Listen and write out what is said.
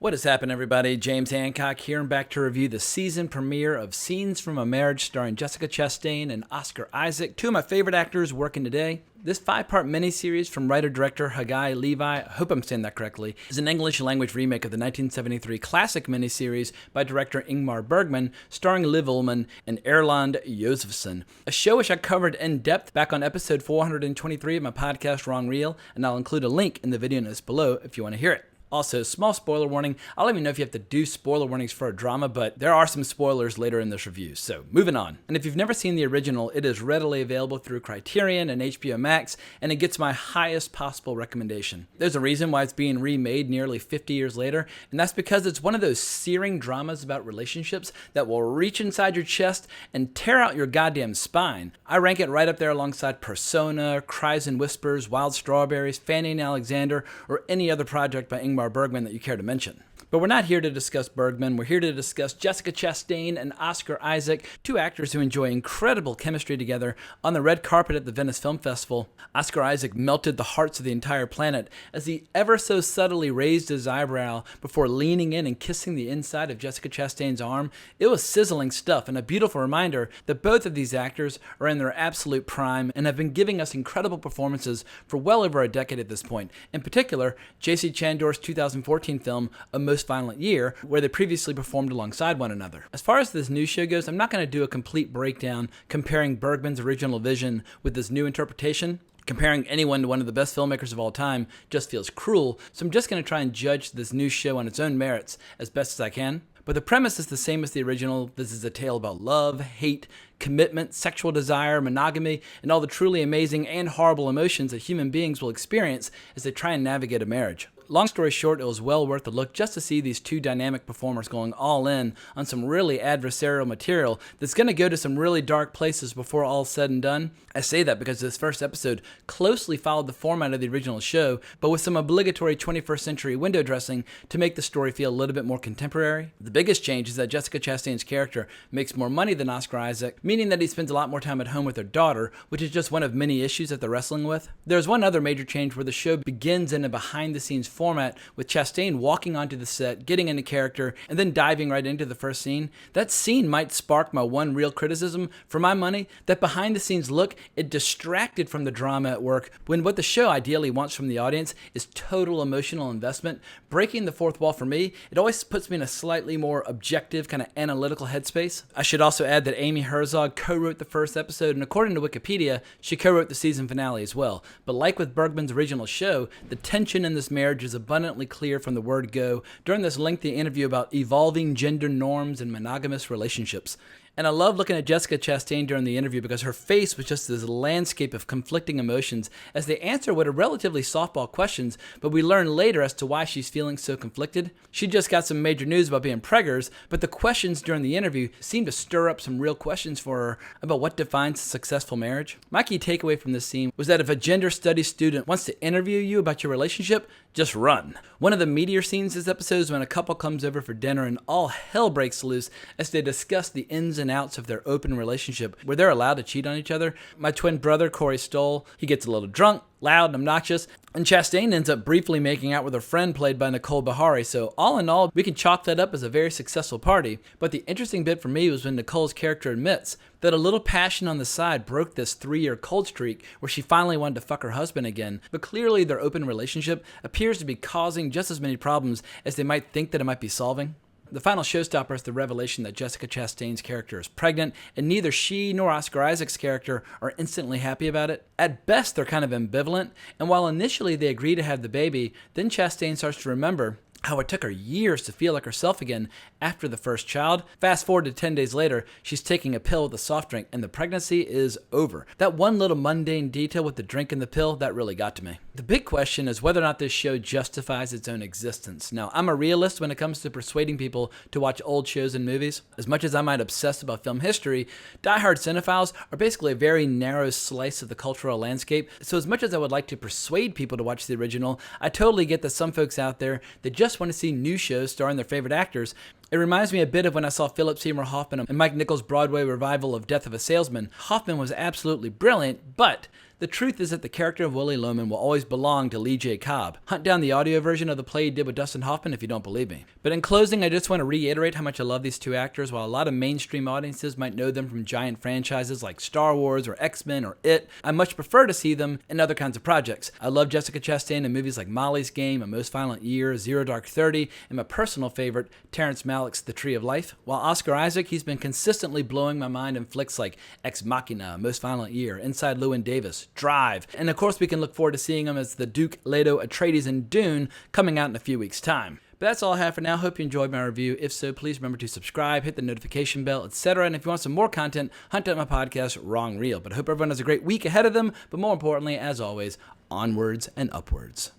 What has happened, everybody? James Hancock here, and back to review the season premiere of Scenes from a Marriage starring Jessica Chastain and Oscar Isaac, two of my favorite actors working today. This 5-part miniseries from writer-director Haggai Levi, I hope I'm saying that correctly, is an English-language remake of the 1973 classic miniseries by director Ingmar Bergman, starring Liv Ullmann and Erland Josephson. A show which I covered in depth back on episode 423 of my podcast, Wrong Reel, and I'll include a link in the video notes below if you want to hear it. Also, small spoiler warning. I'll let you know if you have to do spoiler warnings for a drama, but there are some spoilers later in this review, so moving on. And if you've never seen the original, it is readily available through Criterion and HBO Max, and it gets my highest possible recommendation. There's a reason why it's being remade nearly 50 years later, and that's because it's one of those searing dramas about relationships that will reach inside your chest and tear out your goddamn spine. I rank it right up there alongside Persona, Cries and Whispers, Wild Strawberries, Fanny and Alexander, or any other project by Ingmar Bergman that you care to mention. But we're not here to discuss Bergman, we're here to discuss Jessica Chastain and Oscar Isaac, two actors who enjoy incredible chemistry together on the red carpet at the Venice Film Festival. Oscar Isaac melted the hearts of the entire planet as he ever so subtly raised his eyebrow before leaning in and kissing the inside of Jessica Chastain's arm. It was sizzling stuff and a beautiful reminder that both of these actors are in their absolute prime and have been giving us incredible performances for well over a decade at this point. In particular, J.C. Chandor's 2014 film, A Most Violent Year, where they previously performed alongside one another. As far as this new show goes, I'm not going to do a complete breakdown comparing Bergman's original vision with this new interpretation. Comparing anyone to one of the best filmmakers of all time just feels cruel, so I'm just going to try and judge this new show on its own merits as best as I can. But the premise is the same as the original. This is a tale about love, hate, commitment, sexual desire, monogamy, and all the truly amazing and horrible emotions that human beings will experience as they try and navigate a marriage. Long story short, it was well worth a look just to see these two dynamic performers going all in on some really adversarial material that's going to go to some really dark places before all's said and done. I say that because this first episode closely followed the format of the original show, but with some obligatory 21st century window dressing to make the story feel a little bit more contemporary. The biggest change is that Jessica Chastain's character makes more money than Oscar Isaac, meaning that he spends a lot more time at home with her daughter, which is just one of many issues that they're wrestling with. There's one other major change where the show begins in a behind-the-scenes format with Chastain walking onto the set, getting into character, and then diving right into the first scene. That scene might spark my one real criticism. For my money, that behind-the-scenes look, it distracted from the drama at work when what the show ideally wants from the audience is total emotional investment. Breaking the fourth wall for me, it always puts me in a slightly more objective, kind of analytical headspace. I should also add that Amy Herzog co-wrote the first episode, and according to Wikipedia, she co-wrote the season finale as well. But like with Bergman's original show, the tension in this marriage is abundantly clear from the word go during this lengthy interview about evolving gender norms and monogamous relationships. And I love looking at Jessica Chastain during the interview because her face was just this landscape of conflicting emotions as they answer what are relatively softball questions, but we learn later as to why she's feeling so conflicted. She just got some major news about being preggers, but the questions during the interview seem to stir up some real questions for her about what defines a successful marriage. My key takeaway from this scene was that if a gender studies student wants to interview you about your relationship, just run. One of the meatier scenes this episode is when a couple comes over for dinner and all hell breaks loose as they discuss the ins and outs of their open relationship where they're allowed to cheat on each other. My twin brother, Corey Stoll, he gets a little drunk, loud and obnoxious, and Chastain ends up briefly making out with her friend played by Nicole Beharie, so all in all, we can chalk that up as a very successful party. But the interesting bit for me was when Nicole's character admits that a little passion on the side broke this 3-year cold streak where she finally wanted to fuck her husband again, but clearly their open relationship appears to be causing just as many problems as they might think that it might be solving. The final showstopper is the revelation that Jessica Chastain's character is pregnant, and neither she nor Oscar Isaac's character are instantly happy about it. At best, they're kind of ambivalent, and while initially they agree to have the baby, then Chastain starts to remember how it took her years to feel like herself again after the first child. Fast forward to 10 days later, she's taking a pill with a soft drink, and the pregnancy is over. That one little mundane detail with the drink and the pill, that really got to me. The big question is whether or not this show justifies its own existence. Now, I'm a realist when it comes to persuading people to watch old shows and movies. As much as I might obsess about film history, diehard cinephiles are basically a very narrow slice of the cultural landscape. So as much as I would like to persuade people to watch the original, I totally get that some folks out there that just want to see new shows starring their favorite actors. It reminds me a bit of when I saw Philip Seymour Hoffman and Mike Nichols' Broadway revival of Death of a Salesman. Hoffman was absolutely brilliant, but The truth is that the character of Willie Loman will always belong to Lee J. Cobb. Hunt down the audio version of the play he did with Dustin Hoffman if you don't believe me. But in closing, I just want to reiterate how much I love these two actors. While a lot of mainstream audiences might know them from giant franchises like Star Wars or X-Men or It, I much prefer to see them in other kinds of projects. I love Jessica Chastain in movies like Molly's Game, A Most Violent Year, Zero Dark 30, and my personal favorite, Terrence Malick's The Tree of Life. While Oscar Isaac, he's been consistently blowing my mind in flicks like Ex Machina, Most Violent Year, Inside Llewyn Davis, Drive, and of course we can look forward to seeing him as the Duke Leto Atreides in Dune coming out in a few weeks' time. But that's all I have for now. Hope you enjoyed my review. If so, please remember to subscribe, hit the notification bell, etc. And if you want some more content, hunt out my podcast, Wrong Reel. But I hope everyone has a great week ahead of them. But more importantly, as always, onwards and upwards.